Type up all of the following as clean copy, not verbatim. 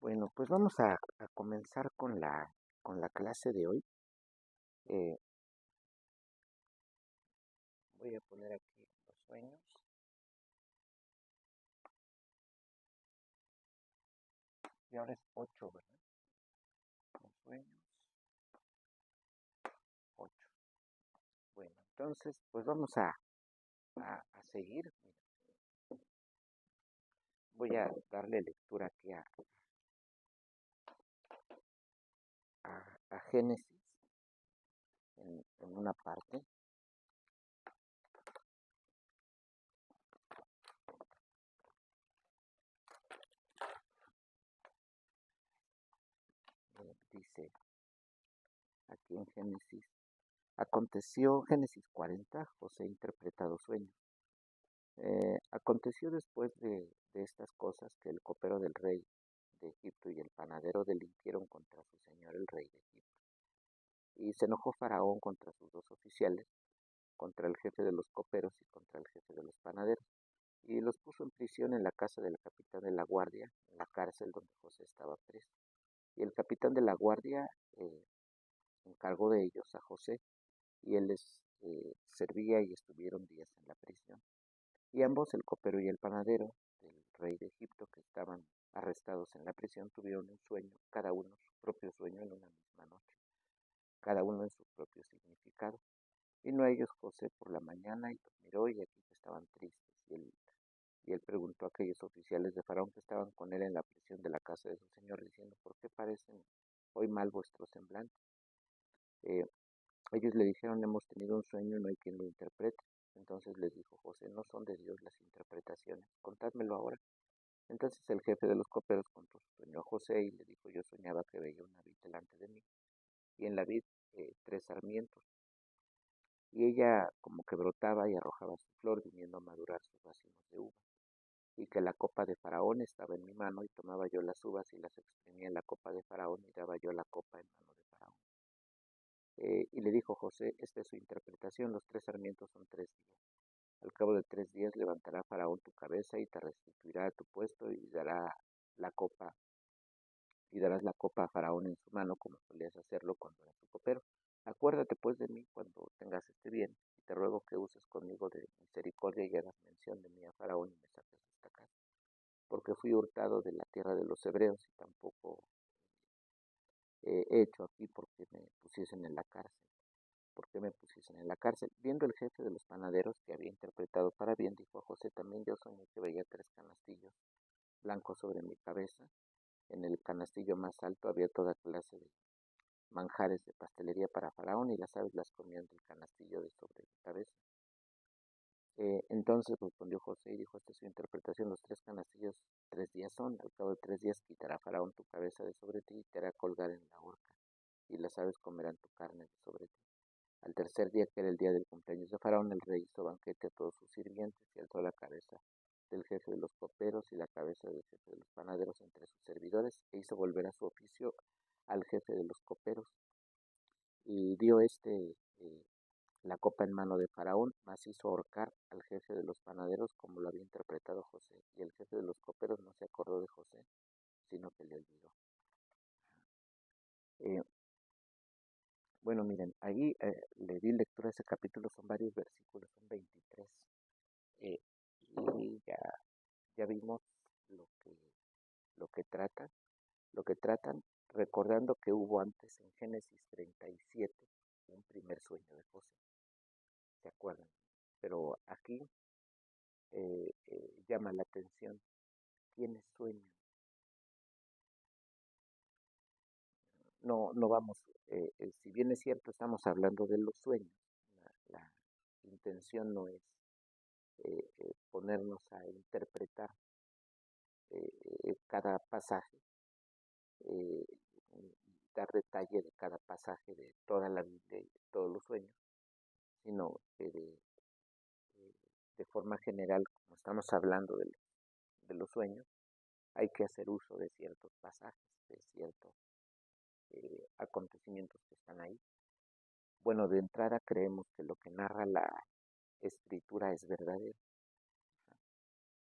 Bueno, pues vamos a comenzar con la clase de hoy. Eh, Voy a poner aquí los sueños. Y ahora es 8, ¿verdad? Los sueños, 8. Bueno, entonces, pues vamos a seguir. Mira, voy a darle lectura aquí a Génesis en una parte. Dice aquí en Génesis, aconteció Génesis 40, José interpretado sueño. Aconteció después de estas cosas que el copero del rey de Egipto y el panadero delinquieron contra su señor el rey de Egipto. Y se enojó Faraón contra sus dos oficiales, contra el jefe de los coperos y contra el jefe de los panaderos, y los puso en prisión en la casa del capitán de la guardia, en la cárcel donde José estaba preso. Y el capitán de la guardia encargó de ellos a José, y él les servía y estuvieron días en la prisión. Y ambos, el copero y el panadero del rey de Egipto, que estaban arrestados en la prisión, tuvieron un sueño, cada uno su propio sueño en una misma noche, cada uno en su propio significado. Vino a ellos José por la mañana y los miró y aquí que estaban tristes. Y él preguntó a aquellos oficiales de Faraón que estaban con él en la prisión de la casa de su señor, diciendo, ¿por qué parecen hoy mal vuestros semblantes? Eh, Ellos le dijeron, hemos tenido un sueño y no hay quien lo interprete. Entonces les dijo José, no son de Dios las interpretaciones, contádmelo ahora. Entonces el jefe de los coperos contó su sueño a José y le dijo, yo soñaba que veía una vid delante de mí, y en la vid 3 sarmientos, y ella como que brotaba y arrojaba su flor, viniendo a madurar sus racimos de uva, y que la copa de Faraón estaba en mi mano, y tomaba yo las uvas y las exprimía en la copa de Faraón, y daba yo la copa en mano de Faraón. Y le dijo José, esta es su interpretación, los 3 sarmientos son 3 días. Al cabo de 3 días levantará Faraón tu cabeza y te restituirá a tu puesto la copa, y darás la copa a Faraón en su mano, como solías hacerlo cuando eras su copero. Acuérdate pues de mí cuando tengas este bien, y te ruego que uses conmigo de misericordia y hagas mención de mí a Faraón y me saques de esta casa, porque fui hurtado de la tierra de los hebreos y tampoco he hecho aquí porque me pusiesen en la cárcel. ¿Por qué me pusiesen en la cárcel? Viendo el jefe de los panaderos que había interpretado para bien, dijo a José, también yo soñé que veía 3 canastillos blancos sobre mi cabeza. En el canastillo más alto había toda clase de manjares de pastelería para Faraón, y las aves las comían del canastillo de sobre mi cabeza. Entonces respondió José y dijo, esta es su interpretación, los 3 canastillos 3 días son, al cabo de 3 días quitará Faraón tu cabeza de sobre ti y te hará colgar en la horca, y las aves comerán tu carne de sobre ti. Al tercer día, que era el día del cumpleaños de Faraón, el rey hizo banquete a todos sus sirvientes y alzó la cabeza del jefe de los coperos y la cabeza del jefe de los panaderos entre sus servidores, e hizo volver a su oficio al jefe de los coperos, y dio la copa en mano de Faraón, mas hizo ahorcar al jefe de los panaderos como lo había interpretado José, y el jefe de los coperos no se acordó de José, sino que le olvidó. Eh, bueno, miren, ahí le di lectura a ese capítulo, son varios versículos, son 23. eh, y ya vimos lo que, lo que trata, lo que tratan, recordando que hubo antes en Génesis 37 un primer sueño de José, ¿se acuerdan? Pero aquí llama la atención quiénes sueñan. No vamos, si bien es cierto, estamos hablando de los sueños, la intención no es ponernos a interpretar cada pasaje, eh, dar detalle de cada pasaje de toda la Biblia y de todos los sueños, sino que de forma general, como estamos hablando de los sueños, hay que hacer uso de ciertos pasajes, de ciertos acontecimientos que están ahí. Bueno, de entrada creemos que lo que narra la escritura es verdadero.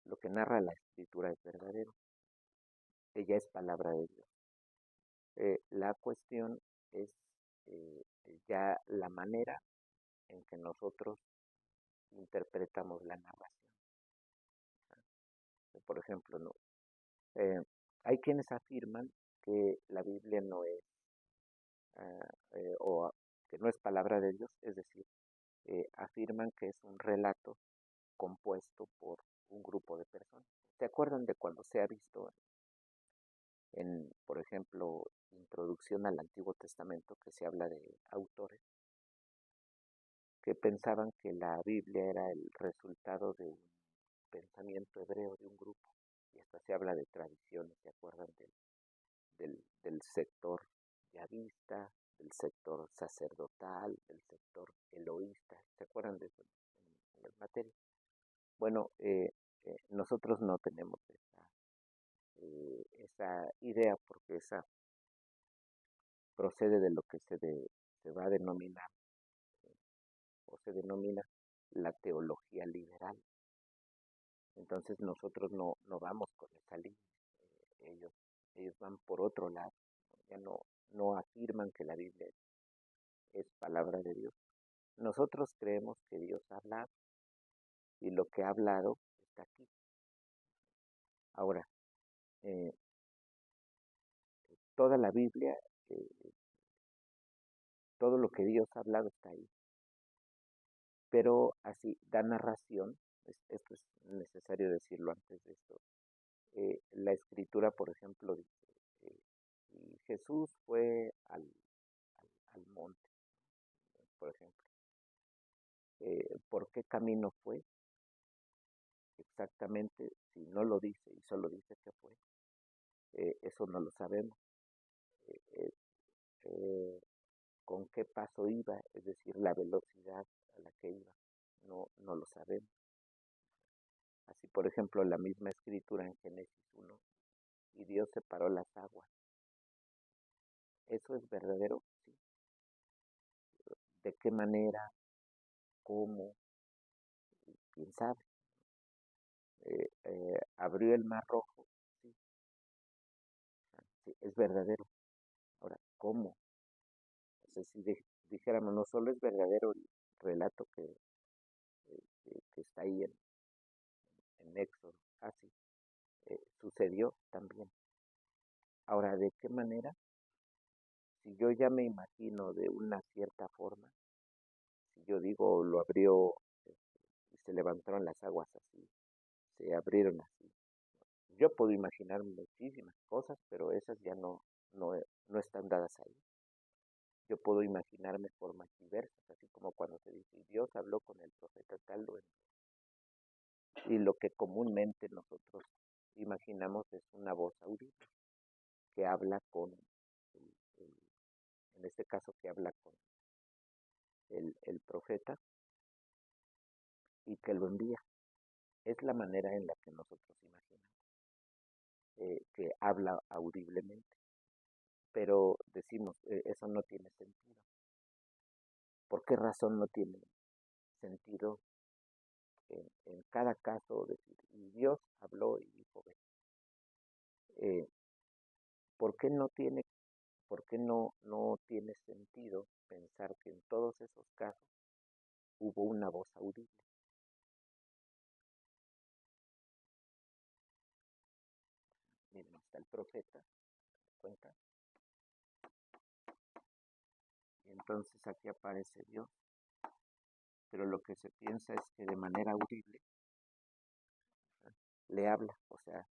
Lo que narra la escritura es verdadero. que ya es palabra de Dios. La cuestión es ya la manera en que nosotros interpretamos la narración. Por ejemplo, ¿no? Eh, hay quienes afirman que la Biblia no es, o que no es palabra de Dios, es decir, afirman que es un relato compuesto por un grupo de personas. ¿Se acuerdan de cuando se ha visto por ejemplo, introducción al Antiguo Testamento, que se habla de autores que pensaban que la Biblia era el resultado de un pensamiento hebreo de un grupo? Y hasta se habla de tradiciones, ¿se acuerdan del sector yavista, del sector sacerdotal, del sector eloísta? ¿Se acuerdan de eso en las materias? Bueno, nosotros no tenemos esa idea, porque esa procede de lo que se va a denominar o se denomina la teología liberal. Entonces nosotros no vamos con esa línea. Ellos van por otro lado. Ya no afirman que la Biblia es palabra de Dios. Nosotros creemos que Dios ha hablado, y lo que ha hablado está aquí. Ahora, eh, toda la Biblia, todo lo que Dios ha hablado está ahí. Pero así da narración, esto es necesario decirlo antes de esto. La escritura, por ejemplo, dice, y Jesús fue al monte, por ejemplo. ¿Por qué camino fue? Exactamente, si no lo dice y solo dice que fue, eso no lo sabemos. Eh, eh, ¿Con qué paso iba? Es decir, la velocidad a la que iba, no lo sabemos. Así, por ejemplo, la misma escritura en Génesis 1, y Dios separó las aguas. ¿Eso es verdadero? Sí. ¿De qué manera? ¿Cómo? ¿Quién sabe? ¿Abrió el mar rojo? Sí. Sí, es verdadero. Ahora, ¿cómo? O sea, si dijéramos, no solo es verdadero el relato que está ahí en Éxodo, así sucedió también. Ahora, ¿de qué manera? Si yo ya me imagino de una cierta forma, si yo digo lo abrió, y se levantaron las aguas así, se abrieron así, yo puedo imaginar muchísimas cosas, pero esas ya no están dadas ahí. Yo puedo imaginarme formas diversas, así como cuando se dice, Dios habló con el profeta tal o y lo que comúnmente nosotros imaginamos es una voz audible que habla con, el- el- en este caso, que habla con el profeta y que lo envía. Es la manera en la que nosotros imaginamos que habla audiblemente, pero decimos, eso no tiene sentido. ¿Por qué razón no tiene sentido en cada caso decir, y Dios habló y dijo, ve? Eh, ¿Por qué no tiene sentido pensar que en todos esos casos hubo una voz audible? Miren, está el profeta, cuenta, y entonces aquí aparece Dios, pero lo que se piensa es que de manera audible le habla, o sea,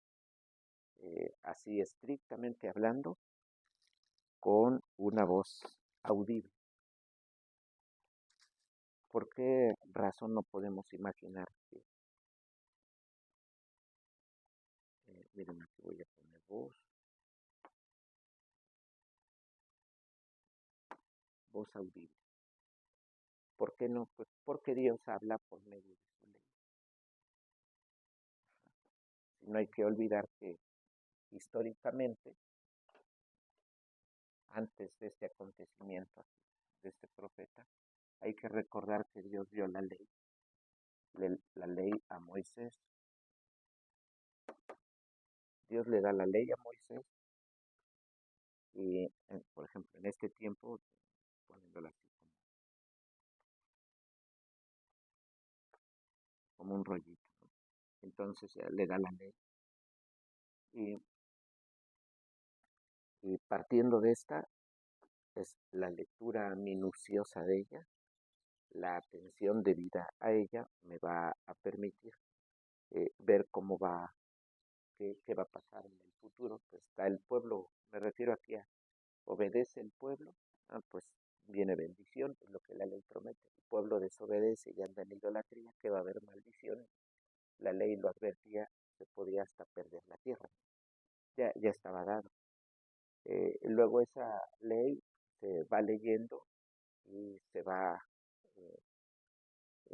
así estrictamente hablando, con una voz audible. ¿Por qué razón no podemos imaginar que, miren, aquí voy a poner voz audible? ¿Por qué no? Pues porque Dios habla por medio de su ley. No hay que olvidar que históricamente, antes de este acontecimiento, de este profeta, hay que recordar que Dios dio la ley a Moisés. Dios le da la ley a Moisés y, por ejemplo, en este tiempo, poniéndola así como un rollito, ¿no? Entonces le da la ley y, y partiendo de esta, es la lectura minuciosa de ella, la atención debida a ella me va a permitir ver cómo va, qué va a pasar en el futuro. Pues está el pueblo, me refiero aquí a obedece el pueblo, pues viene bendición, es lo que la ley promete. El pueblo desobedece y anda en idolatría, que va a haber maldiciones. La ley lo advertía, se podía hasta perder la tierra. Ya estaba dado. Luego esa ley se va leyendo y se va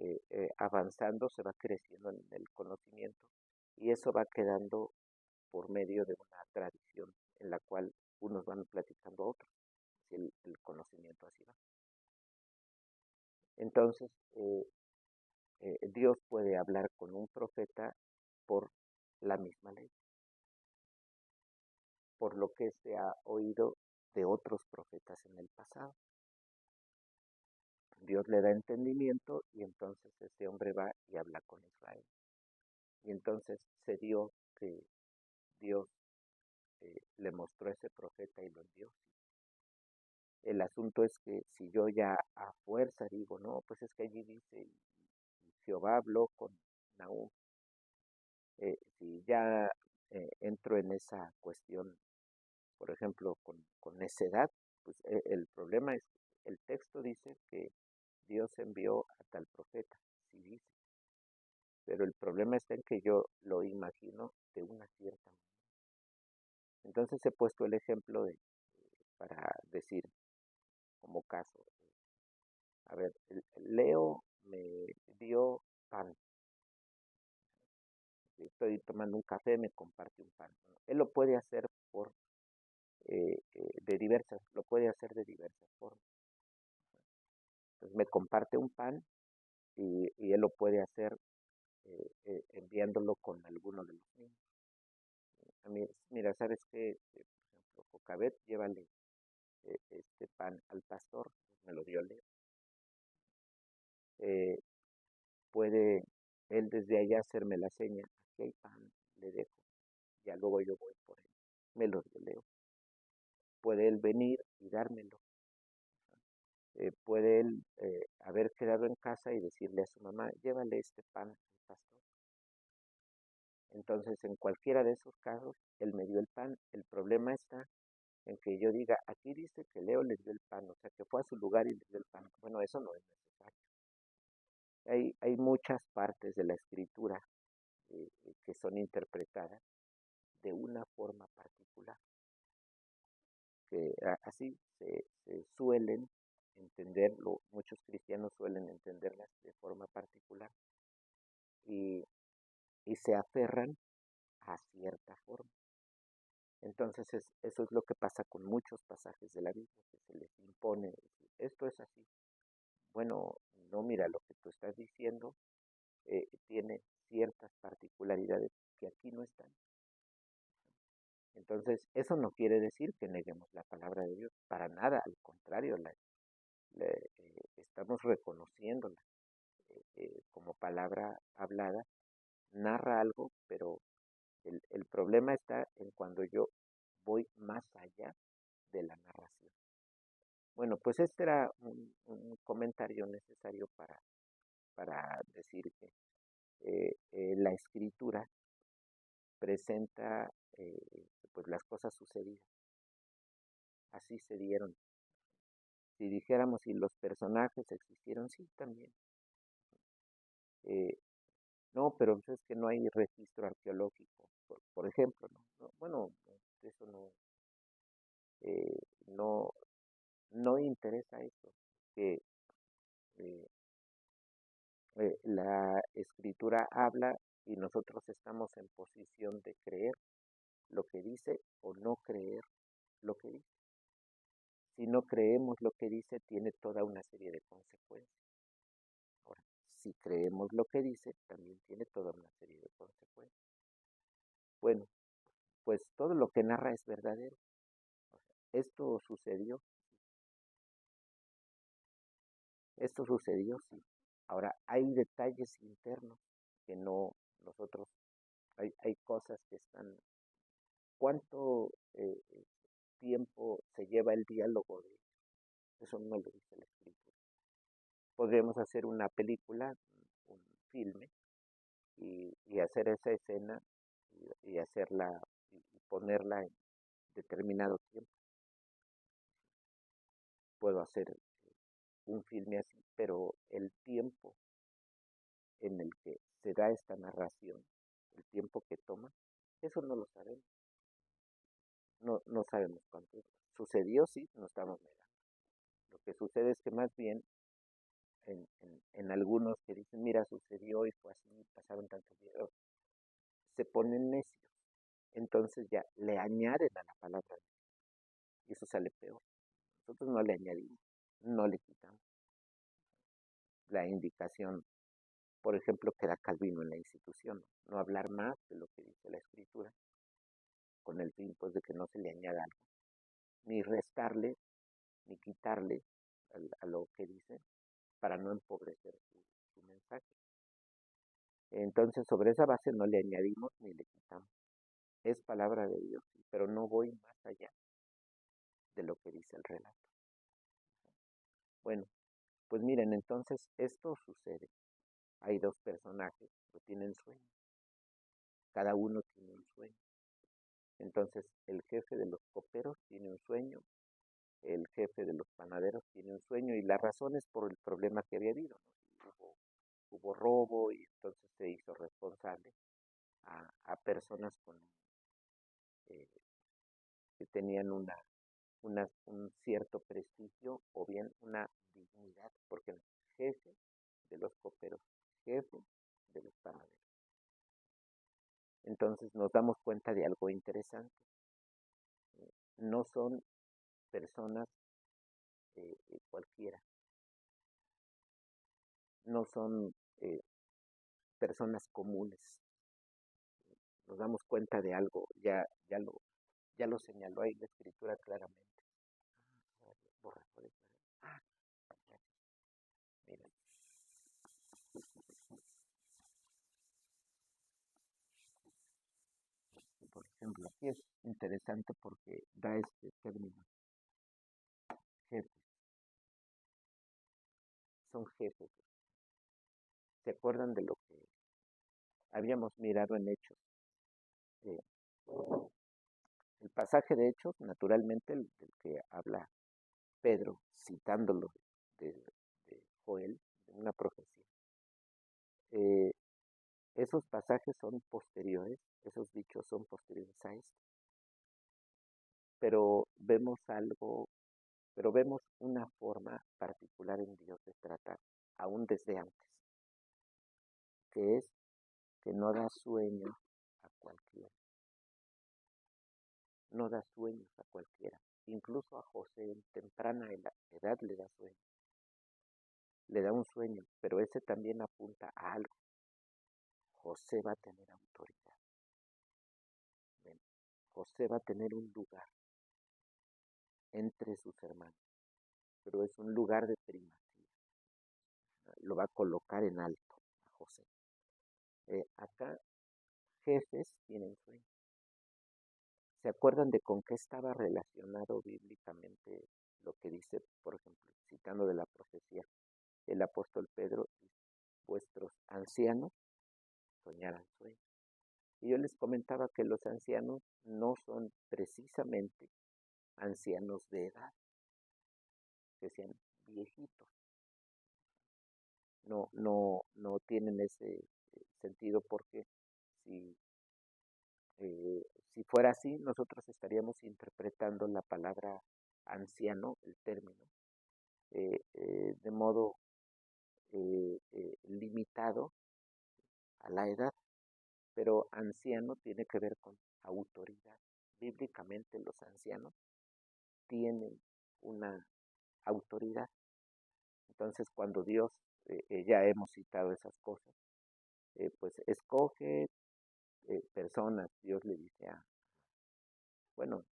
eh, avanzando, se va creciendo en el conocimiento y eso va quedando por medio de una tradición en la cual unos van platicando a otros, si el conocimiento así va. Entonces, Dios puede hablar con un profeta por la misma ley, por lo que se ha oído de otros profetas en el pasado. Dios le da entendimiento y entonces ese hombre va y habla con Israel. Y entonces se dio que Dios le mostró a ese profeta y lo envió. El asunto es que si yo ya a fuerza digo, no, pues es que allí dice, y Jehová habló con Nahum, si ya entro en esa cuestión, por ejemplo, con necedad, pues el problema es, el texto dice que Dios envió a tal profeta, sí dice, pero el problema está en que yo lo imagino de una cierta manera. Entonces he puesto el ejemplo para decir, como caso, a ver, Leo me dio pan, estoy tomando un café, me comparte un pan. Él lo puede hacer lo puede hacer de diversas formas. Entonces me comparte un pan y él lo puede hacer enviándolo con alguno de los niños. A mí, mira, ¿sabes qué? Por ejemplo, Jocabet, llévale este pan al pastor, me lo dio Leo. Eh, puede él desde allá hacerme la seña, aquí hay pan, le dejo, ya luego yo voy por él, me lo dio Leo. Puede él venir y dármelo. Puede él haber quedado en casa y decirle a su mamá, llévale este pan al pastor. Entonces, en cualquiera de esos casos, él me dio el pan. El problema está en que yo diga, aquí dice que Leo le dio el pan, o sea, que fue a su lugar y le dio el pan. Bueno, eso no es necesario. Hay muchas partes de la escritura que son interpretadas de una forma particular, que así se suelen entenderlo, muchos cristianos suelen entenderlas de forma particular y, y se aferran a cierta forma. Entonces eso es lo que pasa con muchos pasajes de la Biblia, que se les impone, esto es así. Bueno, no, mira, lo que tú estás diciendo tiene ciertas particularidades que aquí no están. Entonces, eso no quiere decir que neguemos la palabra de Dios, para nada, al contrario, estamos reconociéndola como palabra hablada, narra algo, pero el problema está en cuando yo voy más allá de la narración. Bueno, pues este era un comentario necesario para decir que la escritura presenta pues las cosas sucedidas. Así se dieron. Si dijéramos si los personajes existieron, sí, también. Eh, no, pero es que no hay registro arqueológico, por ejemplo, ¿no? Bueno, eso no, no interesa eso, que eh, la escritura habla y nosotros estamos en posición de creer lo que dice o no creer lo que dice. Si no creemos lo que dice, tiene toda una serie de consecuencias. Ahora, si creemos lo que dice, también tiene toda una serie de consecuencias. Bueno, pues todo lo que narra es verdadero. Esto sucedió, sí. Ahora, hay detalles internos que no nosotros, hay cosas que están, ¿cuánto tiempo se lleva el diálogo de ellos? Eso no lo dice la escritura. Podríamos hacer una película, un filme, y hacer esa escena y hacerla y ponerla en determinado tiempo. Puedo hacer un filme así, pero el tiempo en el que se da esta narración, el tiempo que toma, eso no lo sabemos. No sabemos cuánto sucedió, sí, no estamos negando. Lo que sucede es que más bien en algunos que dicen, mira, sucedió y fue así, pasaron tantos días, se ponen necios. Entonces ya le añaden a la palabra y eso sale peor. Nosotros no le añadimos, no le quitamos la indicación, por ejemplo, que da Calvino en la institución, no hablar más de lo que dice la escritura, con el fin pues de que no se le añada algo, ni restarle, ni quitarle a lo que dice, para no empobrecer su mensaje. Entonces, sobre esa base no le añadimos ni le quitamos. Es palabra de Dios, pero no voy más allá de lo que dice el relato. Bueno, pues miren, entonces esto sucede. Hay dos personajes que tienen sueño. Cada uno tiene un sueño. Entonces, el jefe de los coperos tiene un sueño, el jefe de los panaderos tiene un sueño, y la razón es por el problema que había habido, ¿no? Hubo robo, y entonces se hizo responsable a personas eh, que tenían un cierto prestigio o bien una dignidad, porque el jefe de los coperos, jefe de los panaderos. Entonces nos damos cuenta de algo interesante. No son personas cualquiera, no son personas comunes. Nos damos cuenta de algo, ya lo señaló ahí la escritura claramente. Miren, por ejemplo, aquí es interesante porque da este término, jefes, son jefes. ¿Se acuerdan de lo que habíamos mirado en Hechos? Eh, el pasaje de Hechos, naturalmente, del que habla Pedro, citándolo de Joel, de una profecía. Esos pasajes son posteriores, esos dichos son posteriores a esto. Pero vemos una forma particular en Dios de tratar, aún desde antes, que es que no da sueño a cualquiera. No da sueños a cualquiera. Incluso a José en temprana edad le da sueño. Le da un sueño, pero ese también apunta a algo. José va a tener autoridad. ¿Ven? José va a tener un lugar entre sus hermanos, pero es un lugar de primacía. Lo va a colocar en alto a José. Acá jefes tienen sueño. ¿Se acuerdan de con qué estaba relacionado bíblicamente lo que dice, por ejemplo, citando de la profecía, el apóstol Pedro? Vuestros ancianos soñarán sueños. Y yo les comentaba que los ancianos no son precisamente ancianos de edad, que sean viejitos. No tienen ese sentido, porque si, si fuera así, nosotros estaríamos interpretando la palabra anciano, el término, de modo limitado a la edad, pero anciano tiene que ver con autoridad. Bíblicamente los ancianos tienen una autoridad. Entonces, cuando Dios, ya hemos citado esas cosas, pues escoge personas, Dios le dice bueno,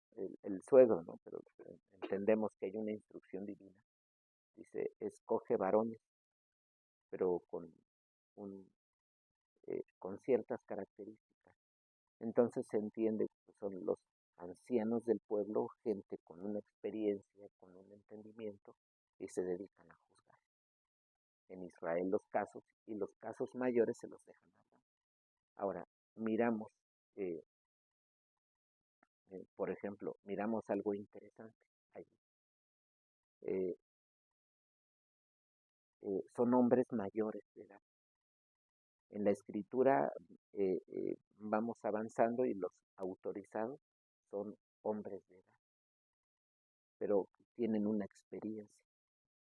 el suegro, ¿no? Pero entendemos que hay una instrucción divina. Dice, escoge varones, pero con ciertas características. Entonces se entiende que son los ancianos del pueblo, gente con una experiencia, con un entendimiento, y se dedican a juzgar. En Israel los casos, y los casos mayores se los dejan hablar. Ahora, miramos, eh, por ejemplo, miramos algo interesante allí. Son hombres mayores de edad. En la escritura vamos avanzando y los autorizados son hombres de edad, pero tienen una experiencia,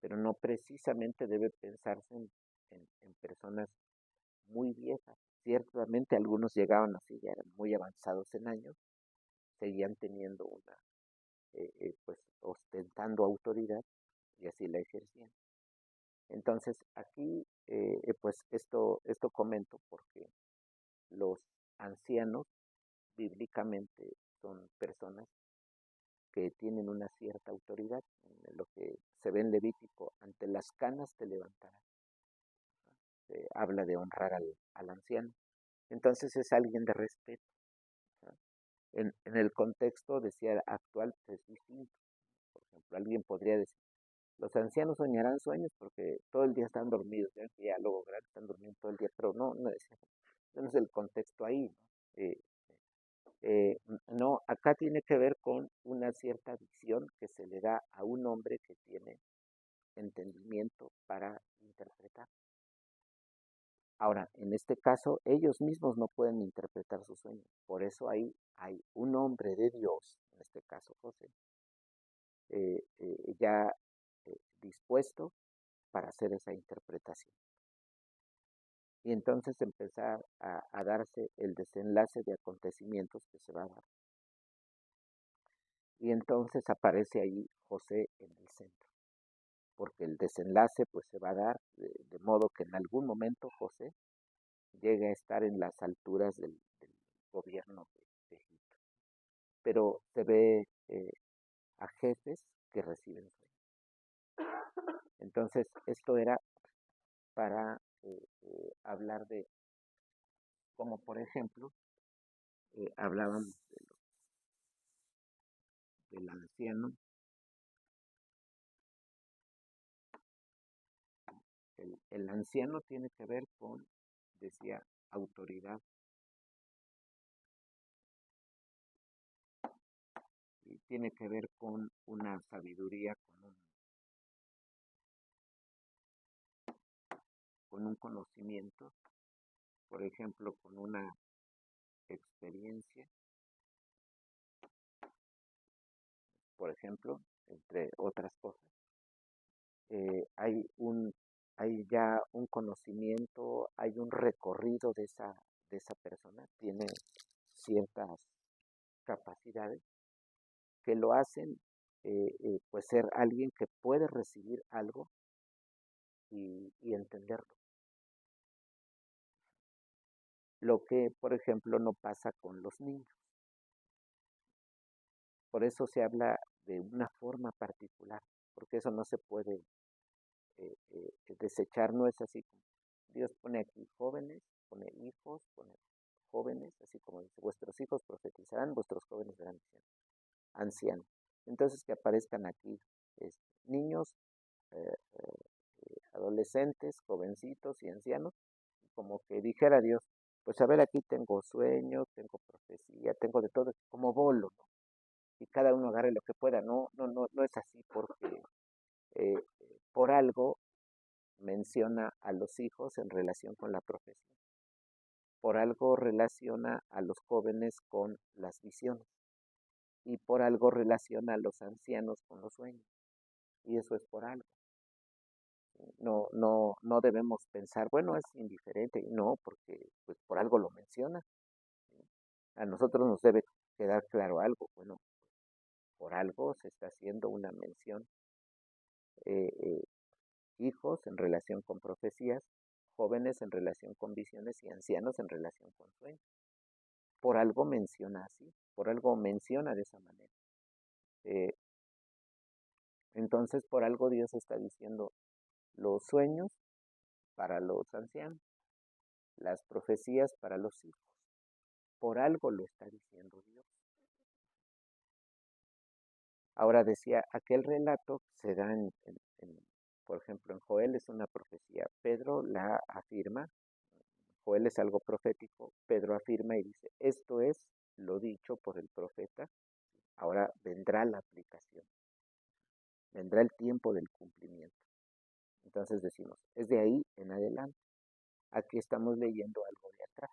pero no precisamente debe pensarse en personas muy viejas. Ciertamente algunos llegaban así, ya eran muy avanzados en años, seguían teniendo pues ostentando autoridad y así la ejercían. Entonces aquí pues esto comento porque los ancianos bíblicamente son personas que tienen una cierta autoridad. En lo que se ve en Levítico, ante las canas te levantarás. Habla de honrar al anciano. Entonces es alguien de respeto. En el contexto, decía, actual, es distinto. Por ejemplo, alguien podría decir, los ancianos soñarán sueños porque todo el día están dormidos, ya luego grandes están durmiendo todo el día, pero no es el contexto ahí, ¿no? No, acá tiene que ver con una cierta visión que se le da a un hombre que tiene entendimiento para interpretar. Ahora, en este caso, ellos mismos no pueden interpretar sus sueños. Por eso ahí hay un hombre de Dios, en este caso José, ya dispuesto para hacer esa interpretación. Y entonces empezar a darse el desenlace de acontecimientos que se va a dar. Y entonces aparece ahí José en el centro, porque el desenlace pues se va a dar de modo que en algún momento José llegue a estar en las alturas del gobierno de Egipto. Pero se ve a jefes que reciben sueños. Entonces esto era para hablar de, como por ejemplo, hablábamos del anciano. El anciano tiene que ver con, decía, autoridad. Y tiene que ver con una sabiduría, con un conocimiento, por ejemplo, con una experiencia, por ejemplo, entre otras cosas. Hay ya un conocimiento, hay un recorrido de esa persona, tiene ciertas capacidades que lo hacen pues ser alguien que puede recibir algo y entenderlo. Lo que, por ejemplo, no pasa con los niños. Por eso se habla de una forma particular, porque eso no se puede desechar, no es así como Dios pone aquí jóvenes, pone hijos, pone jóvenes, así como dice, vuestros hijos profetizarán, vuestros jóvenes serán ancianos. Entonces que aparezcan aquí niños, adolescentes, jovencitos y ancianos, como que dijera Dios, pues a ver, aquí tengo sueños, tengo profecía, tengo de todo, como bolo, ¿no? Y cada uno agarre lo que pueda. No es así, porque eh, por algo menciona a los hijos en relación con la profecía. Por algo relaciona a los jóvenes con las visiones. Y por algo relaciona a los ancianos con los sueños. Y eso es por algo. No debemos pensar, bueno, es indiferente. No, porque pues por algo lo menciona. A nosotros nos debe quedar claro algo. Bueno, por algo se está haciendo una mención. Hijos en relación con profecías, jóvenes en relación con visiones y ancianos en relación con sueños. Por algo menciona así. por algo menciona de esa manera. Eh, entonces, por algo Dios está diciendo los sueños para los ancianos, las profecías para los hijos. Por algo lo está diciendo Dios. Ahora decía, aquel relato se da por ejemplo, en Joel es una profecía. Pedro la afirma. Joel es algo profético. Pedro afirma y dice, esto es lo dicho por el profeta. Ahora vendrá la aplicación. Vendrá el tiempo del cumplimiento. Entonces decimos, es de ahí en adelante. Aquí estamos leyendo algo de atrás.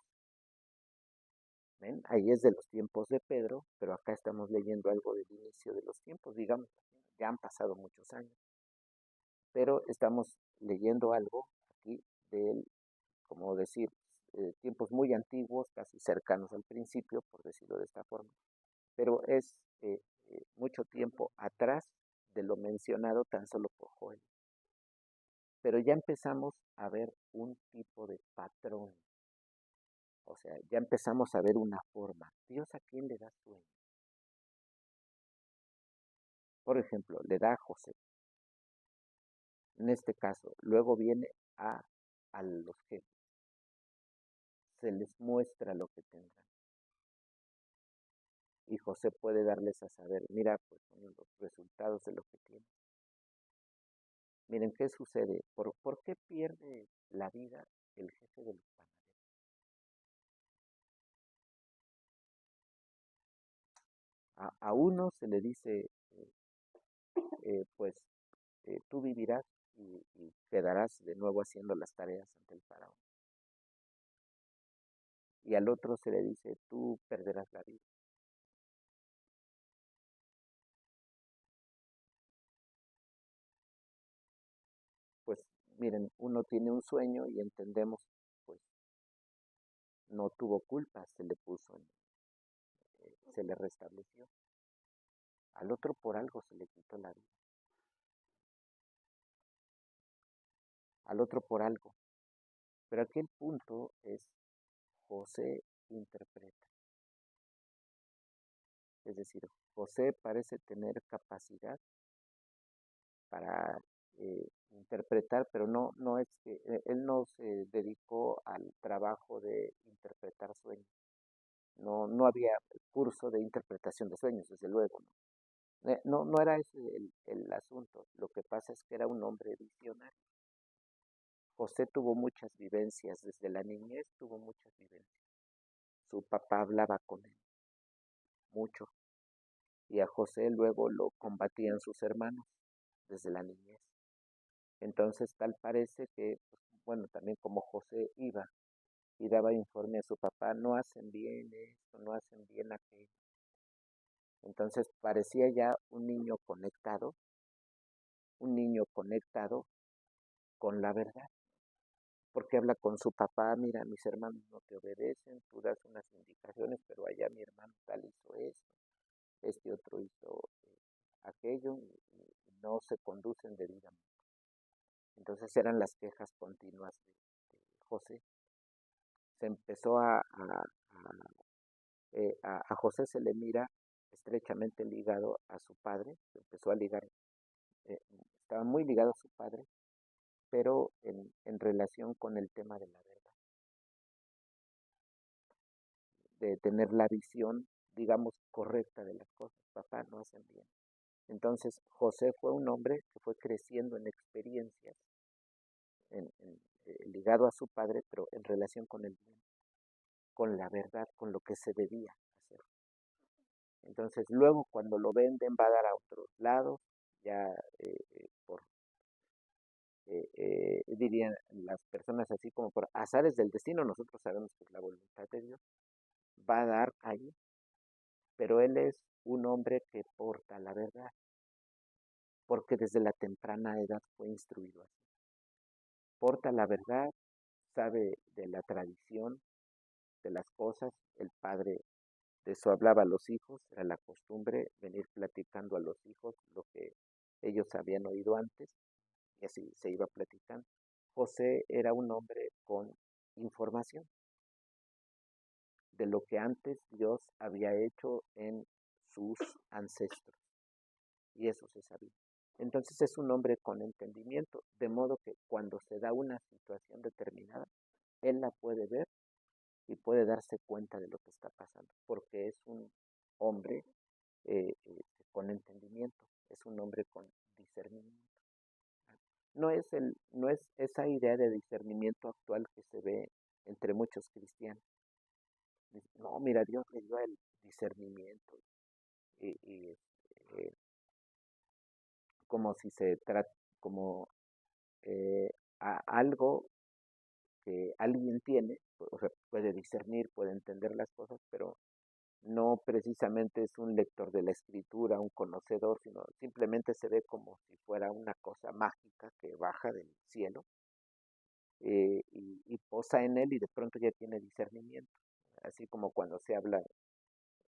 ¿Ven? Ahí es de los tiempos de Pedro, pero acá estamos leyendo algo del inicio de los tiempos, digamos. Ya han pasado muchos años, pero estamos leyendo algo aquí del, como decir, tiempos muy antiguos, casi cercanos al principio, por decirlo de esta forma, pero es mucho tiempo atrás de lo mencionado tan solo por Joel. Pero ya empezamos a ver un tipo de patrón. O sea, ya empezamos a ver una forma. ¿Dios a quién le da sueño? Por ejemplo, le da a José. En este caso, luego viene a los jefes. Se les muestra lo que tendrán. Y José puede darles a saber, mira, pues son los resultados de lo que tienen. Miren, ¿qué sucede? ¿Por qué pierde la vida el jefe de los panaderos? A uno se le dice, pues tú vivirás y quedarás de nuevo haciendo las tareas ante el faraón. Y al otro se le dice, tú perderás la vida. Pues miren, uno tiene un sueño y entendemos, pues no tuvo culpa, se le puso, se le restableció. Al otro por algo se le quitó la vida. Al otro por algo. Pero aquí el punto es, José interpreta. Es decir, José parece tener capacidad para interpretar, pero no es que él no se dedicó al trabajo de interpretar sueños. No había curso de interpretación de sueños, desde luego. No era ese el asunto. Lo que pasa es que era un hombre visionario. José tuvo muchas vivencias, desde la niñez tuvo muchas vivencias. Su papá hablaba con él mucho y a José luego lo combatían sus hermanos desde la niñez. Entonces tal parece que, pues, bueno, también como José iba y daba informe a su papá, no hacen bien esto, no hacen bien aquello. Entonces parecía ya un niño conectado con la verdad, porque habla con su papá, mira, mis hermanos no te obedecen, tú das unas indicaciones, pero allá mi hermano tal hizo esto, este otro hizo aquello, y no se conducen debidamente. Entonces eran las quejas continuas de José. Se empezó a José se le mira estrechamente ligado a su padre, se empezó a ligar, eh, estaba muy ligado a su padre, pero en relación con el tema de la verdad, de tener la visión, digamos, correcta de las cosas. Papá, no hacen bien. Entonces, José fue un hombre que fue creciendo en experiencias, ligado a su padre, pero en relación con el bien, con la verdad, con lo que se debía hacer. Entonces, luego cuando lo venden va a dar a otros lados, ya por, dirían las personas así como por azares del destino, nosotros sabemos que es la voluntad de Dios, va a dar ahí, pero él es un hombre que porta la verdad, porque desde la temprana edad fue instruido así. Porta la verdad, sabe de la tradición, de las cosas, el padre de eso hablaba a los hijos, era la costumbre venir platicando a los hijos lo que ellos habían oído antes, y así se iba platicando. José era un hombre con información, de lo que antes Dios había hecho en sus ancestros. Y eso se sabía. Entonces es un hombre con entendimiento, de modo que cuando se da una situación determinada, él la puede ver y puede darse cuenta de lo que está pasando, porque es un hombre con entendimiento, es un hombre con discernimiento. No es esa idea de discernimiento actual que se ve entre muchos cristianos. No, mira, Dios le dio el discernimiento y eh, como si se trata, como algo que alguien tiene, o sea, puede discernir, puede entender las cosas, pero no precisamente es un lector de la escritura, un conocedor, sino simplemente se ve como si fuera una cosa mágica que baja del cielo y posa en él y de pronto ya tiene discernimiento. Así como cuando se habla,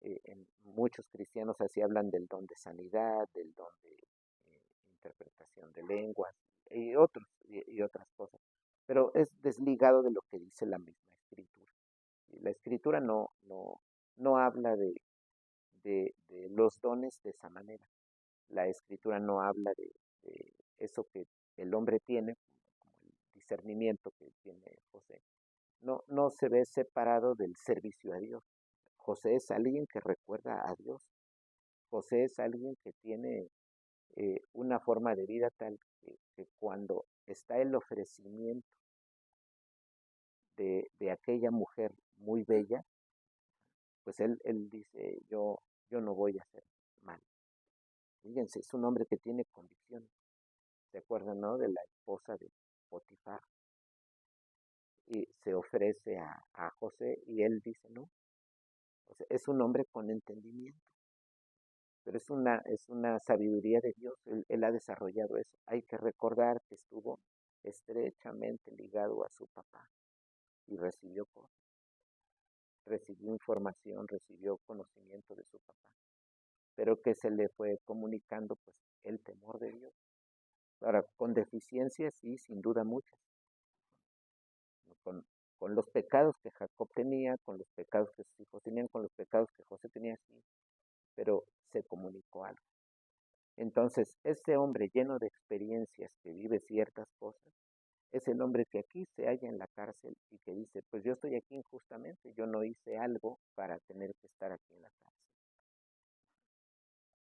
en muchos cristianos así hablan del don de sanidad, del don de interpretación de lenguas y otras cosas. Pero es desligado de lo que dice la misma escritura. Y la escritura no habla de los dones de esa manera. La escritura no habla de eso que el hombre tiene, como el discernimiento que tiene José. No se ve separado del servicio a Dios. José es alguien que recuerda a Dios. José es alguien que tiene una forma de vida tal que cuando está el ofrecimiento de aquella mujer muy bella, pues él dice, yo no voy a hacer mal. Fíjense, es un hombre que tiene convicciones. ¿Se acuerdan, no? De la esposa de Potifar. Y se ofrece a José y él dice, no. O sea, es un hombre con entendimiento. Pero es una sabiduría de Dios. Él ha desarrollado eso. Hay que recordar que estuvo estrechamente ligado a su papá y recibió cosas. Recibió información, recibió conocimiento de su papá. Pero que se le fue comunicando pues el temor de Dios. Ahora, con deficiencias, sí, sin duda muchas. Con, con los pecados que Jacob tenía, con los pecados que sus hijos tenían, con los pecados que José tenía, sí, pero se comunicó algo. Entonces, ese hombre lleno de experiencias que vive ciertas cosas, es el hombre que aquí se halla en la cárcel y que dice, pues yo estoy aquí injustamente, yo no hice algo para tener que estar aquí en la cárcel.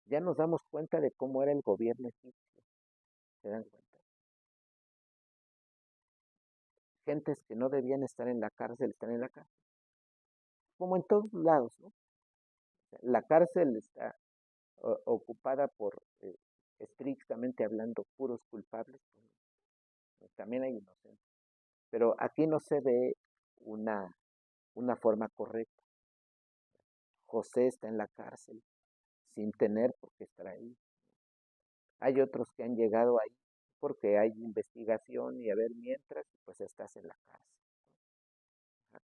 Ya nos damos cuenta de cómo era el gobierno egipcio, ¿se dan cuenta? Gentes que no debían estar en la cárcel están en la cárcel, como en todos lados, ¿no? La cárcel está ocupada por, estrictamente hablando, puros culpables, pues, también hay inocentes. Pero aquí no se ve una, una forma correcta. José está en la cárcel sin tener por qué estar ahí. Hay otros que han llegado ahí porque hay investigación y a ver mientras, pues estás en la cárcel.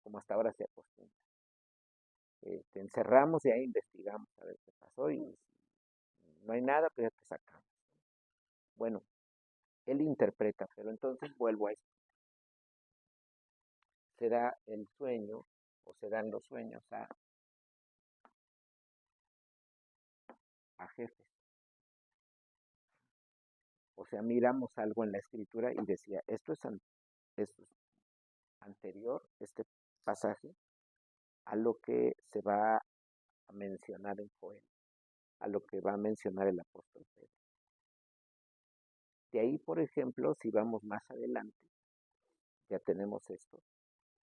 Como hasta ahora se acostumbra. Te encerramos y ahí investigamos a ver qué pasó y si no hay nada, pues ya te sacamos. Bueno, él interpreta, pero entonces vuelvo a esto. Se da el sueño o se dan los sueños a jefes. O sea, miramos algo en la escritura y decía, esto es anterior, este pasaje, a lo que se va a mencionar en Joel, a lo que va a mencionar el apóstol Pedro. De ahí, por ejemplo, si vamos más adelante, ya tenemos esto,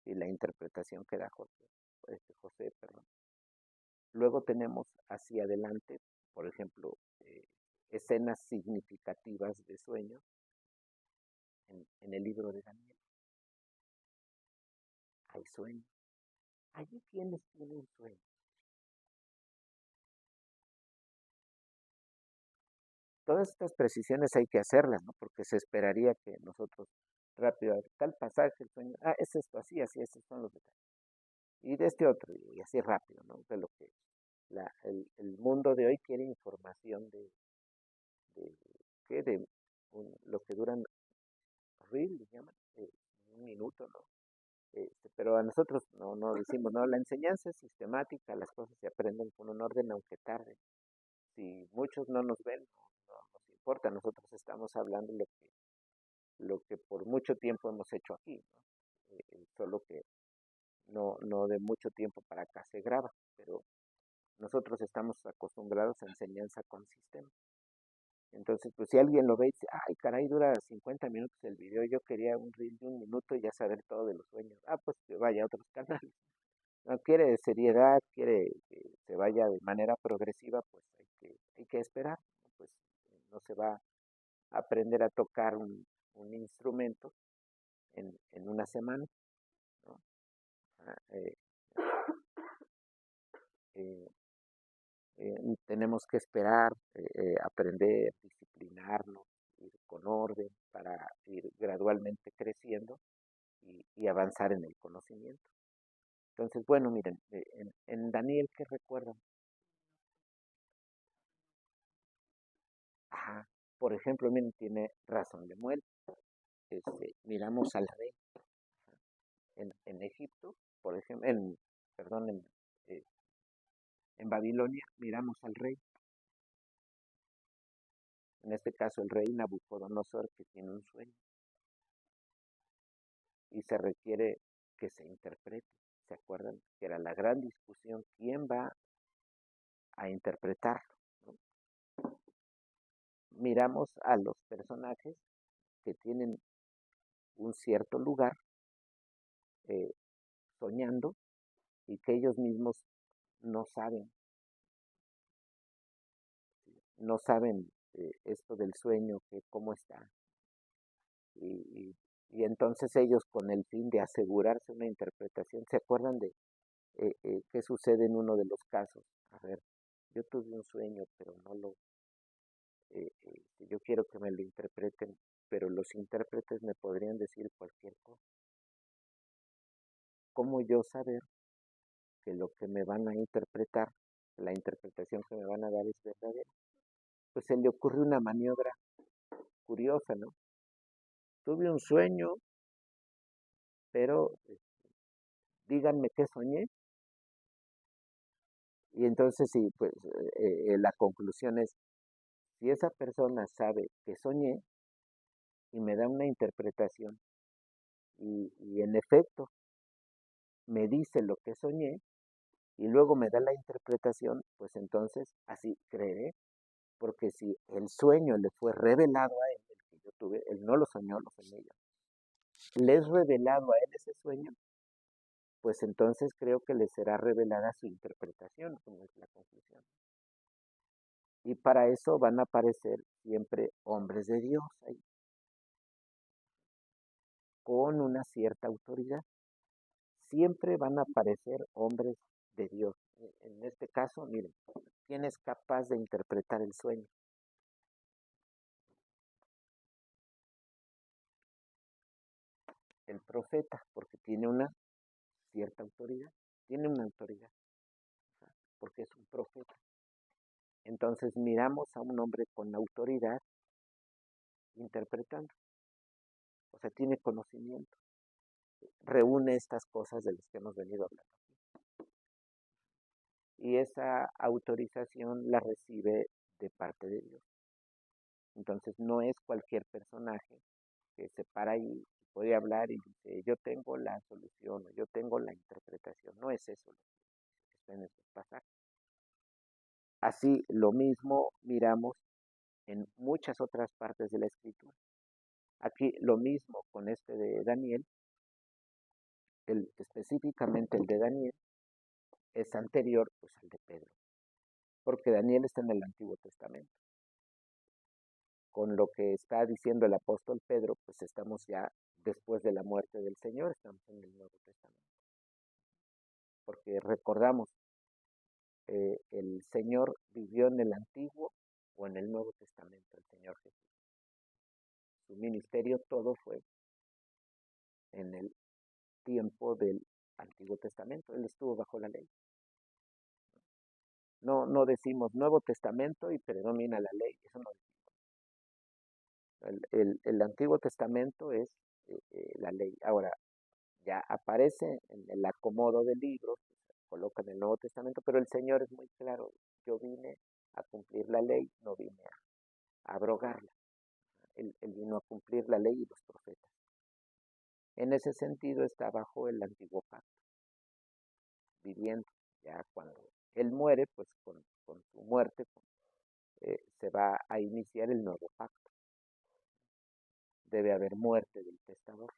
y la interpretación que da José, perdón. Luego tenemos hacia adelante, por ejemplo, escenas significativas de sueños en el libro de Daniel. Hay sueños. Allí quienes tienen sueños. Todas estas precisiones hay que hacerlas, ¿no? Porque se esperaría que nosotros rápido, tal pasaje, el sueño, es esto, así, así, estos son los detalles. Y de este otro, y así rápido, ¿no? De lo que el mundo de hoy quiere información de, ¿qué? Lo que duran, reel, le llaman, un minuto, ¿no? Pero a nosotros no decimos, no, la enseñanza es sistemática, las cosas se aprenden con un orden aunque tarde. Si muchos no nos ven, no nos importa, nosotros estamos hablando lo que por mucho tiempo hemos hecho aquí, ¿no? Solo que no de mucho tiempo para acá se graba, pero nosotros estamos acostumbrados a enseñanza con sistema. Entonces, pues si alguien lo ve y dice, ay, caray, dura 50 minutos el video, yo quería un reel de 1 minuto y ya saber todo de los sueños. Ah, pues que vaya a otros canales. No quiere seriedad, quiere que se vaya de manera progresiva, pues hay que esperar, ¿no? Pues no se va a aprender a tocar un instrumento en una semana, ¿no? Ah, eh, tenemos que esperar, aprender, disciplinarnos, ir con orden para ir gradualmente creciendo y avanzar en el conocimiento. Entonces, bueno, miren, en Daniel, ¿qué recuerdan? Ajá, por ejemplo, miren, tiene razón Lemuel. Miramos al rey en Egipto, por ejemplo, perdón, eh, en Babilonia, miramos al rey. En este caso, el rey Nabucodonosor, que tiene un sueño y se requiere que se interprete. ¿Se acuerdan? Que era la gran discusión, ¿quién va a interpretarlo? ¿No? Miramos a los personajes que tienen un cierto lugar eh, soñando y que ellos mismos no saben, no saben esto del sueño, que cómo está. Y, y entonces ellos con el fin de asegurarse una interpretación, ¿se acuerdan de qué sucede en uno de los casos? A ver, yo tuve un sueño, pero no lo, yo quiero que me lo interpreten, pero los intérpretes me podrían decir cualquier cosa. ¿Cómo yo saber que lo que me van a interpretar, la interpretación que me van a dar es verdadera? Pues se le ocurre una maniobra curiosa, ¿no? Tuve un sueño, pero díganme qué soñé. Y entonces sí, pues la conclusión es, si esa persona sabe que soñé y me da una interpretación y en efecto me dice lo que soñé y luego me da la interpretación, pues entonces así creeré, porque si el sueño le fue revelado a él, el que yo tuve, él no lo soñó, lo soñé yo, le es revelado a él ese sueño, pues entonces creo que le será revelada su interpretación, como es la conclusión. Y para eso van a aparecer siempre hombres de Dios ahí, con una cierta autoridad. Siempre van a aparecer hombres de Dios. En este caso, miren, ¿quién es capaz de interpretar el sueño? El profeta, porque tiene una cierta autoridad. Tiene una autoridad, porque es un profeta. Entonces miramos a un hombre con autoridad interpretando. O sea, tiene conocimiento. Reúne estas cosas de las que hemos venido hablando. Y esa autorización la recibe de parte de Dios. Entonces no es cualquier personaje que se para ahí y puede hablar y dice, yo tengo la solución o yo tengo la interpretación. No es eso lo que está en estos pasajes. Así lo mismo miramos en muchas otras partes de la escritura. Aquí lo mismo con este de Daniel, específicamente el de Daniel, es anterior pues al de Pedro, porque Daniel está en el Antiguo Testamento. Con lo que está diciendo el apóstol Pedro, pues estamos ya después de la muerte del Señor, estamos en el Nuevo Testamento. Porque recordamos, el Señor vivió en el Antiguo o en el Nuevo Testamento, el Señor Jesús. Su ministerio todo fue en el tiempo del Antiguo Testamento, él estuvo bajo la ley. No decimos Nuevo Testamento y predomina la ley, eso no decimos. El Antiguo Testamento es la ley. Ahora, ya aparece en el acomodo del libro, se coloca en el Nuevo Testamento, pero el Señor es muy claro, yo vine a cumplir la ley, no vine a abrogarla. Él vino a cumplir la ley y los profetas. En ese sentido está bajo el antiguo pacto, viviendo. Ya cuando Él muere, pues con su muerte se va a iniciar el nuevo pacto. Debe haber muerte del testador.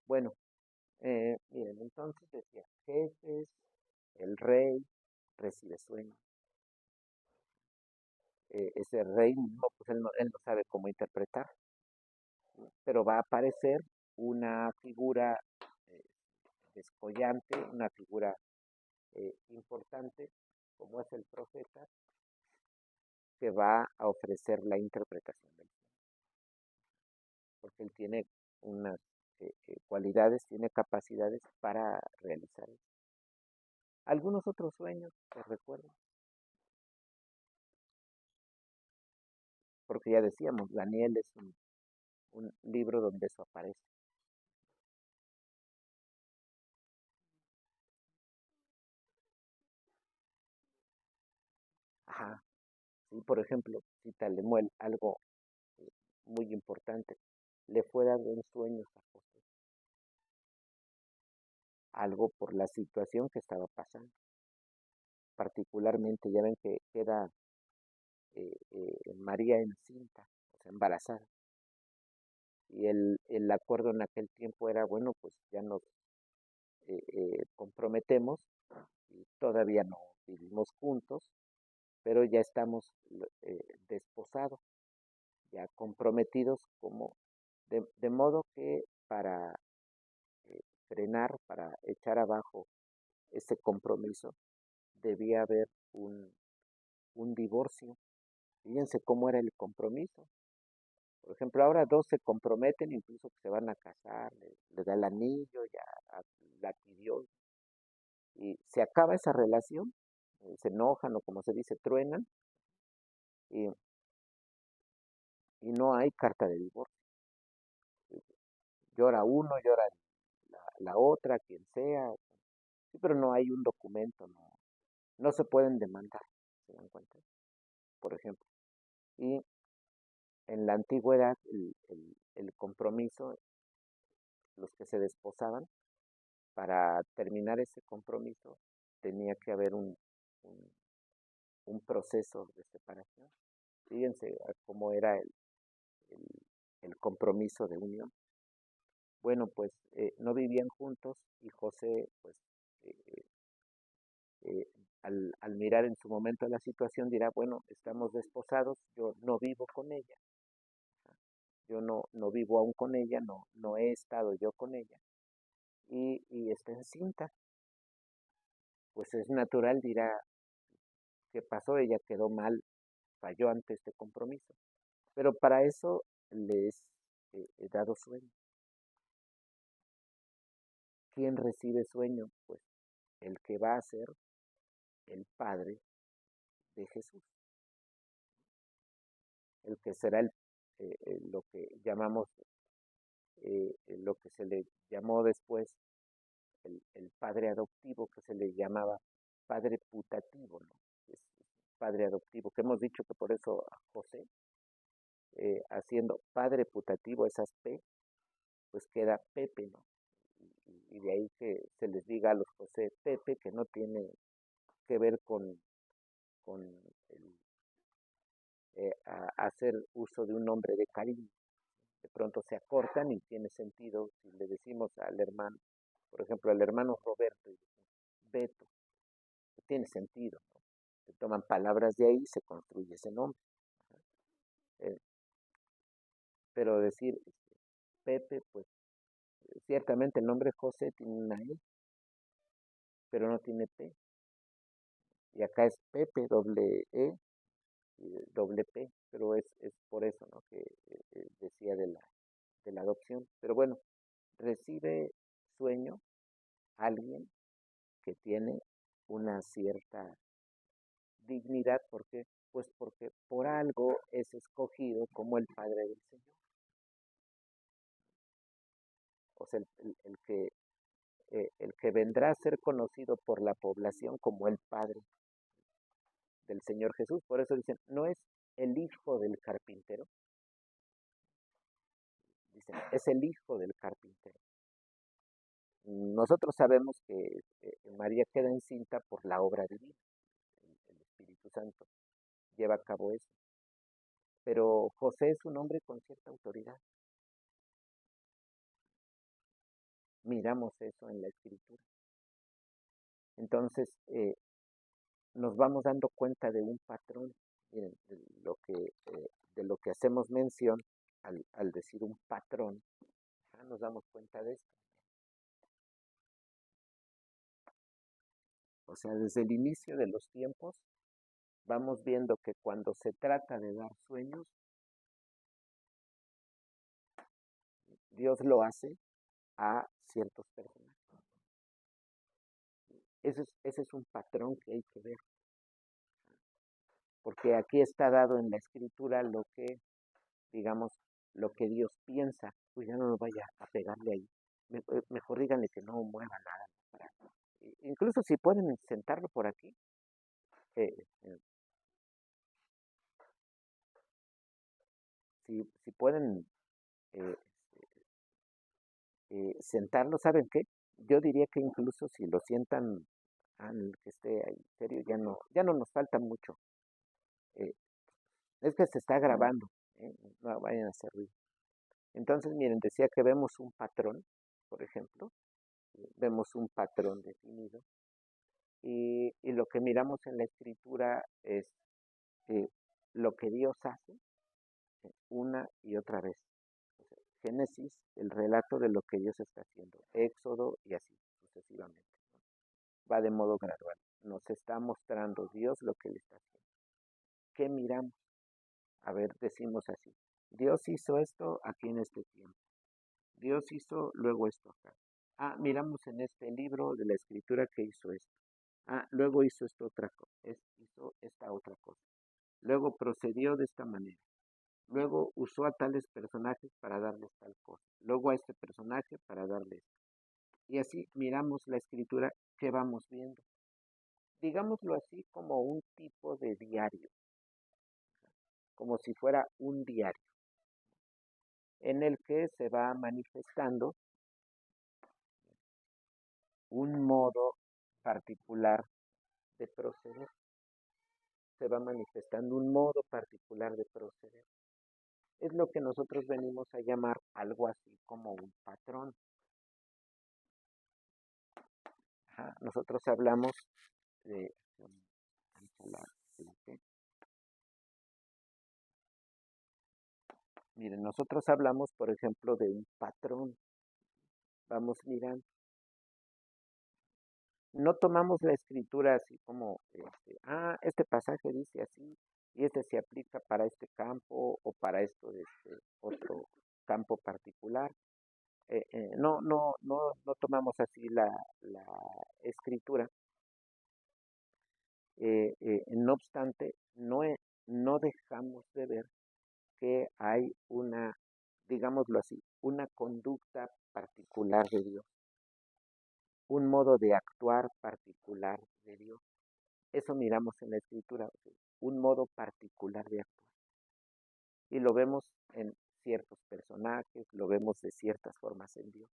Bueno, miren, entonces decía, jefes, el rey recibe sueños. Ese rey mismo, pues él no sabe cómo interpretar, ¿no? Pero va a aparecer una figura eh, descollante, una figura importante, como es el profeta, que va a ofrecer la interpretación del sueño, porque él tiene unas cualidades, tiene capacidades para realizar eso. Algunos otros sueños que recuerdo, porque ya decíamos, Daniel es un libro donde eso aparece. Ajá, sí, por ejemplo, cita Lemuel algo eh, muy importante. Le fue dado en sueños a José, algo por la situación que estaba pasando. Particularmente, ya ven que queda María encinta, o sea, embarazada. Y el acuerdo en aquel tiempo era, bueno, pues ya nos comprometemos y todavía no vivimos juntos, pero ya estamos desposados, ya comprometidos como de modo que para frenar, para echar abajo ese compromiso, debía haber un divorcio. Fíjense cómo era el compromiso. Por ejemplo, ahora dos se comprometen, incluso que se van a casar, le da el anillo, ya la pidió, y se acaba esa relación, se enojan o como se dice, truenan, y, y no hay carta de divorcio. Llora uno, llora la otra, quien sea, sí, pero no hay un documento, no se pueden demandar, ¿se dan cuenta? Por ejemplo. Y en la antigüedad el compromiso, los que se desposaban, para terminar ese compromiso tenía que haber un, un proceso de separación. Fíjense cómo era el, el compromiso de unión. Bueno, pues no vivían juntos y José, pues eh, eh, al mirar en su momento la situación dirá, bueno, estamos desposados, yo no vivo con ella, yo no vivo aún con ella, no he estado yo con ella y está encinta. Pues es natural, dirá, ¿qué pasó? Ella quedó mal, falló ante este compromiso. Pero para eso les he dado sueño. ¿Quién recibe sueño? Pues el que va a ser el Padre de Jesús, el que será lo que llamamos, lo que se le llamó después el Padre adoptivo, que se le llamaba Padre putativo, ¿no? Es Padre adoptivo, que hemos dicho que por eso a José, haciendo Padre putativo esas P, pues queda Pepe, ¿no? Y de ahí que se les diga a los José Pepe, que no tiene que ver con el, hacer uso de un nombre de cariño. De pronto se acortan y tiene sentido si le decimos al hermano, por ejemplo, al hermano Roberto y decimos Beto, tiene sentido, ¿no? Se toman palabras de ahí y se construye ese nombre. Eh, pero decir Pepe, pues ciertamente el nombre José tiene una E, pero no tiene P. Y acá es Pepe, doble E, y doble P, pero es por eso, ¿no? Que decía de la adopción. Pero bueno, recibe sueño alguien que tiene una cierta dignidad, ¿por qué? Pues porque por algo es escogido como el Padre del Señor. O sea, el que el que vendrá a ser conocido por la población como el Padre del Señor Jesús. Por eso dicen, no es el hijo del carpintero, dicen, es el hijo del carpintero. Nosotros sabemos que María queda encinta por la obra divina, el Espíritu Santo lleva a cabo eso. Pero José es un hombre con cierta autoridad. Miramos eso en la Escritura. Entonces, nos vamos dando cuenta de un patrón. Miren, de lo que hacemos mención al decir un patrón, ya nos damos cuenta de esto. O sea, desde el inicio de los tiempos, vamos viendo que cuando se trata de dar sueños, Dios lo hace a ciertos personajes. Ese es un patrón que hay que ver. Porque aquí está dado en la Escritura lo que, digamos, lo que Dios piensa. Pues ya no lo vaya a pegarle ahí. Mejor díganle que no mueva nada. Incluso si pueden sentarlo por aquí. Eh, eh, si pueden eh, sentarlo, ¿saben qué? Yo diría que incluso si lo sientan al que esté ahí serio, ya no nos falta mucho. Es que se está grabando, no vayan a hacer ruido. Entonces, miren, decía que vemos un patrón, por ejemplo, vemos un patrón definido, y lo que miramos en la Escritura es eh, lo que Dios hace una y otra vez. O sea, Génesis, el relato de lo que Dios está haciendo, Éxodo y así sucesivamente, ¿no? Va de modo gradual. Nos está mostrando Dios lo que Él está haciendo. ¿Qué miramos? A ver, decimos así. Dios hizo esto aquí en este tiempo. Dios hizo luego esto acá. Ah, miramos en este libro de la Escritura que hizo esto. Ah, luego hizo esto otra cosa. Hizo esta otra cosa. Luego procedió de esta manera. Luego usó a tales personajes para darles tal cosa. Luego a este personaje para darle esto. Y así miramos la Escritura que vamos viendo. Digámoslo así como un tipo de diario, como si fuera un diario, en el que se va manifestando un modo particular de proceder. Se va manifestando un modo particular de proceder. Es lo que nosotros venimos a llamar algo así como un patrón. Ajá, nosotros hablamos de... Miren, nosotros hablamos, por ejemplo, de un patrón. Vamos mirando. No tomamos la Escritura así como, este pasaje dice así, y este se aplica para este campo o para esto de este otro campo particular. No tomamos así la Escritura. No obstante, no dejamos de ver que hay una, digámoslo así, una conducta particular de Dios, un modo de actuar particular de Dios. Eso miramos en la Escritura, un modo particular de actuar. Y lo vemos en ciertos personajes, lo vemos de ciertas formas en Dios.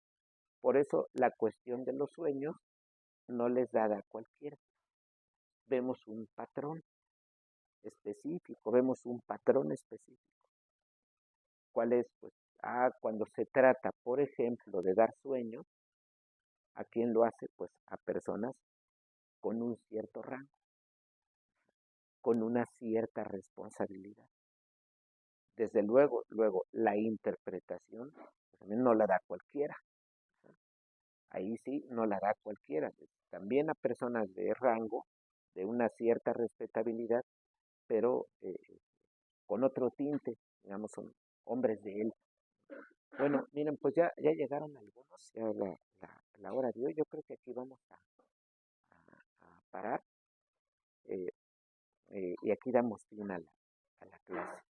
Por eso la cuestión de los sueños no les da a cualquiera. Vemos un patrón específico, vemos un patrón específico. ¿Cuál es? Pues, cuando se trata, por ejemplo, de dar sueños, ¿a quién lo hace? Pues a personas con un cierto rango, con una cierta responsabilidad. Desde luego, la interpretación pues, también no la da cualquiera. Ahí sí, no la da cualquiera. También a personas de rango, de una cierta respetabilidad, pero con otro tinte, digamos, son hombres de él. Bueno, miren, pues ya llegaron algunos, ya la hora de hoy. Yo creo que aquí vamos a parar y aquí damos fin a la clase.